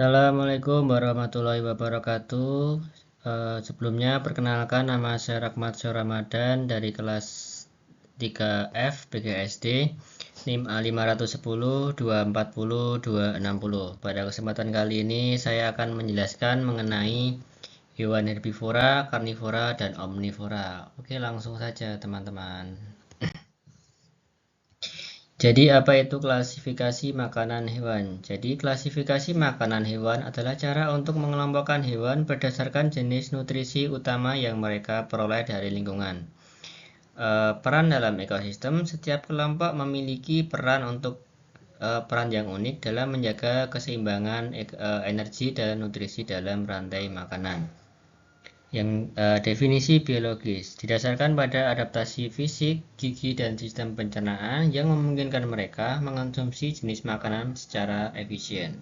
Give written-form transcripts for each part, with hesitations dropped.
Assalamualaikum warahmatullahi wabarakatuh. Sebelumnya perkenalkan, nama saya Rahmat Ramadan dari kelas 3F BGSD NIM A510 240 260. Pada kesempatan kali ini saya akan menjelaskan mengenai hewan herbivora, karnivora, dan omnivora. Oke, langsung saja teman-teman. Jadi apa itu klasifikasi makanan hewan? Jadi klasifikasi makanan hewan adalah cara untuk mengelompokkan hewan berdasarkan jenis nutrisi utama yang mereka peroleh dari lingkungan. Peran dalam ekosistem, setiap kelompok memiliki peran yang unik dalam menjaga keseimbangan energi dan nutrisi dalam rantai makanan. Definisi biologis didasarkan pada adaptasi fisik, gigi, dan sistem pencernaan yang memungkinkan mereka mengonsumsi jenis makanan secara efisien.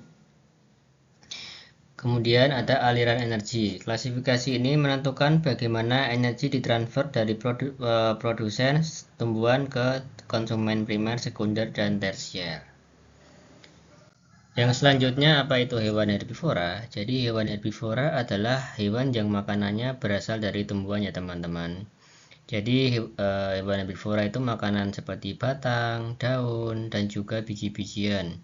Kemudian ada aliran energi. Klasifikasi ini menentukan bagaimana energi ditransfer dari produsen tumbuhan ke konsumen primer, sekunder, dan tersier. Yang selanjutnya, apa itu hewan herbivora? Jadi hewan herbivora adalah hewan yang makanannya berasal dari tumbuhan ya teman-teman. Jadi hewan herbivora itu makanan seperti batang, daun, dan juga biji-bijian.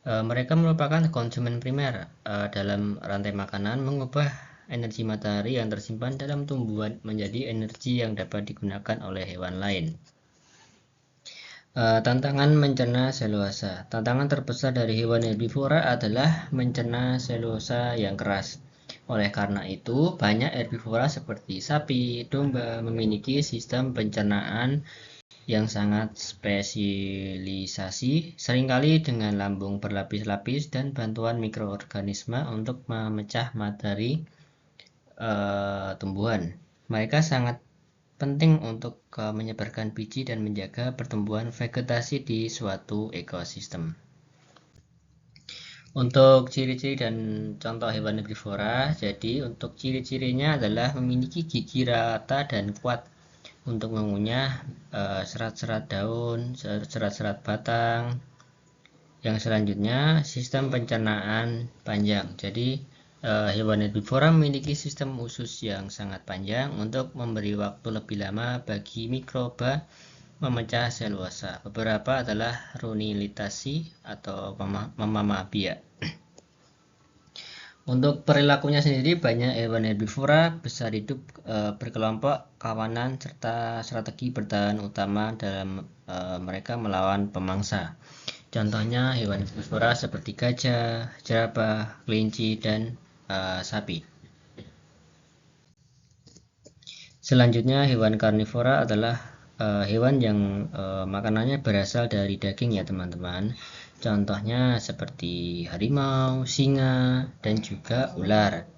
Mereka merupakan konsumen primer dalam rantai makanan, mengubah energi matahari yang tersimpan dalam tumbuhan menjadi energi yang dapat digunakan oleh hewan lain. Tantangan mencerna selulosa. Tantangan terbesar dari hewan herbivora adalah mencerna selulosa yang keras. Oleh karena itu, banyak herbivora seperti sapi, domba memiliki sistem pencernaan yang sangat spesialisasi, seringkali dengan lambung berlapis-lapis dan bantuan mikroorganisme untuk memecah materi tumbuhan. Mereka sangat penting untuk menyebarkan biji dan menjaga pertumbuhan vegetasi di suatu ekosistem. Untuk ciri-ciri dan contoh hewan herbivora, jadi untuk ciri-cirinya adalah memiliki gigi rata dan kuat untuk mengunyah serat-serat daun, serat-serat batang. Yang selanjutnya, sistem pencernaan panjang. Jadi hewan herbivora memiliki sistem usus yang sangat panjang untuk memberi waktu lebih lama bagi mikroba memecah selulosa. Beberapa adalah runilitasi atau memamah biak. Untuk perilakunya sendiri, banyak hewan herbivora besar hidup berkelompok kawanan serta strategi bertahan utama dalam mereka melawan pemangsa. Contohnya hewan herbivora seperti gajah, jerapah, kelinci, dan sapi. Selanjutnya hewan karnivora adalah hewan yang makanannya berasal dari daging ya teman-teman. Contohnya seperti harimau, singa, dan juga ular.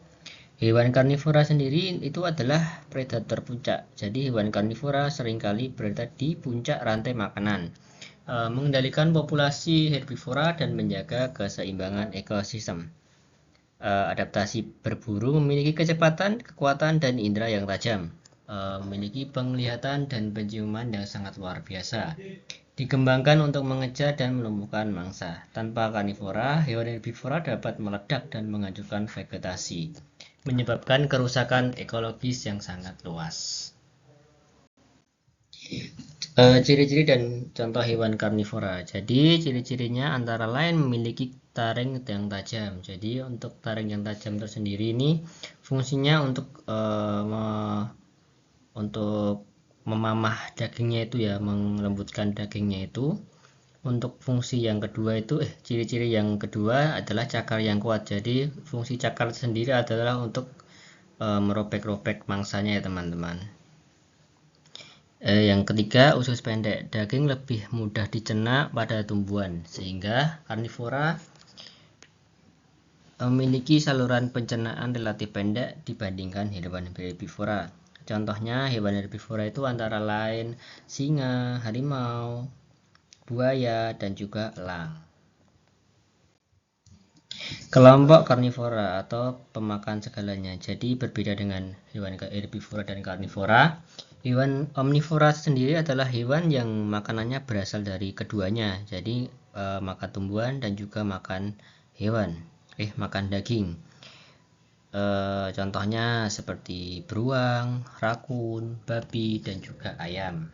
Hewan karnivora sendiri itu adalah predator puncak. Jadi hewan karnivora seringkali berada di puncak rantai makanan, mengendalikan populasi herbivora dan menjaga keseimbangan ekosistem. Adaptasi berburu memiliki kecepatan, kekuatan, dan indera yang tajam. Memiliki penglihatan dan penciuman yang sangat luar biasa. Dikembangkan untuk mengejar dan melumpuhkan mangsa. Tanpa karnivora, hewan herbivora dapat meledak dan menghancurkan vegetasi, menyebabkan kerusakan ekologis yang sangat luas. Ciri-ciri dan contoh hewan karnivora. Jadi ciri-cirinya antara lain memiliki taring yang tajam. Jadi untuk taring yang tajam tersendiri ini fungsinya untuk memamah dagingnya itu ya, melembutkan dagingnya itu. Untuk fungsi yang kedua itu ciri-ciri yang kedua adalah cakar yang kuat. Jadi fungsi cakar sendiri adalah untuk merobek-robek mangsanya ya teman-teman. Yang ketiga, usus pendek. Daging lebih mudah dicerna pada tumbuhan, sehingga karnivora memiliki saluran pencernaan relatif pendek dibandingkan hewan herbivora. Contohnya hewan herbivora itu antara lain singa, harimau, buaya, dan juga elang. Kelompok karnivora atau pemakan segalanya. Jadi berbeda dengan hewan herbivora dan karnivora. Hewan omnivora sendiri adalah hewan yang makanannya berasal dari keduanya. Jadi makan tumbuhan dan juga makan hewan. makan daging. Contohnya seperti beruang, rakun, babi, dan juga ayam.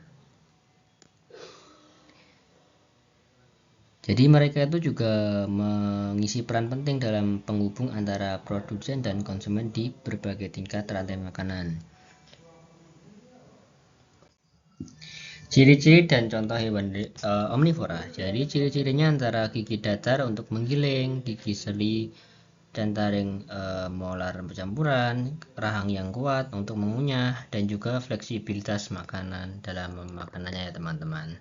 Jadi mereka itu juga mengisi peran penting dalam penghubung antara produsen dan konsumen di berbagai tingkat rantai makanan. Ciri-ciri dan contoh hewan omnivora. Jadi ciri-cirinya antara gigi datar untuk menggiling, gigi seli dan taring molar bercampuran, rahang yang kuat untuk mengunyah, dan juga fleksibilitas makanan dalam makanannya ya teman-teman.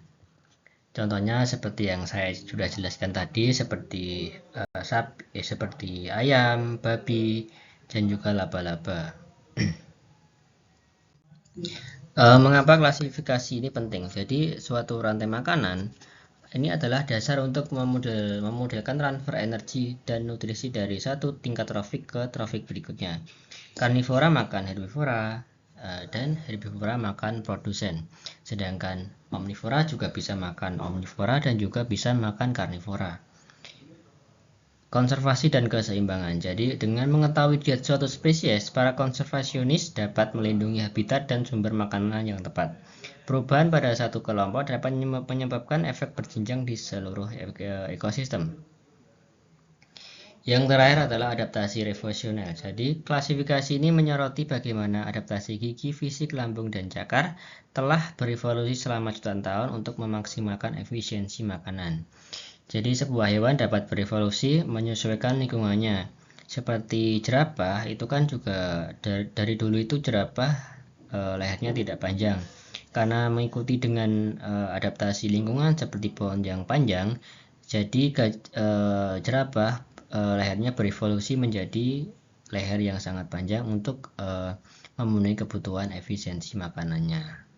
Contohnya seperti yang saya sudah jelaskan tadi, seperti seperti ayam, babi, dan juga laba-laba. Mengapa klasifikasi ini penting? Jadi suatu rantai makanan ini adalah dasar untuk memodelkan transfer energi dan nutrisi dari satu tingkat trofik ke trofik berikutnya. Karnivora makan herbivora, dan herbivora makan produsen. Sedangkan omnivora juga bisa makan omnivora dan juga bisa makan karnivora. Konservasi dan keseimbangan. Jadi dengan mengetahui diet suatu spesies, para konservasionis dapat melindungi habitat dan sumber makanan yang tepat. Perubahan pada satu kelompok dapat menyebabkan efek berjenjang di seluruh ekosistem. Yang terakhir adalah adaptasi revolusioner. Jadi klasifikasi ini menyoroti bagaimana adaptasi gigi, fisik, lambung, dan cakar telah berevolusi selama jutaan tahun untuk memaksimalkan efisiensi makanan. Jadi sebuah hewan dapat berevolusi menyesuaikan lingkungannya. Seperti jerapah itu kan juga dari dulu itu jerapah lehernya tidak panjang. Karena mengikuti dengan adaptasi lingkungan seperti pohon yang panjang, jadi jerapah lehernya berevolusi menjadi leher yang sangat panjang untuk memenuhi kebutuhan efisiensi makanannya.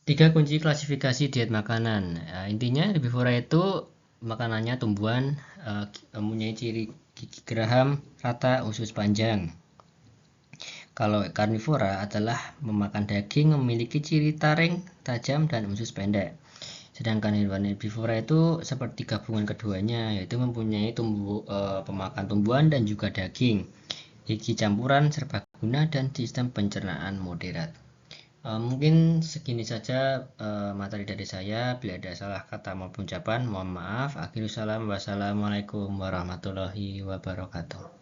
3 kunci klasifikasi diet makanan. Intinya herbivora itu makanannya tumbuhan, mempunyai ciri gigi geraham, rata, usus panjang. Kalau karnivora adalah memakan daging, memiliki ciri taring, tajam, dan usus pendek. Sedangkan hewan herbivora itu seperti gabungan keduanya, yaitu mempunyai pemakan tumbuhan dan juga daging, gigi campuran, serbaguna, dan sistem pencernaan moderat. Mungkin segini saja materi dari saya. Bila ada salah kata maupun ucapan, mohon maaf. Akhirul salam, wassalamualaikum warahmatullahi wabarakatuh.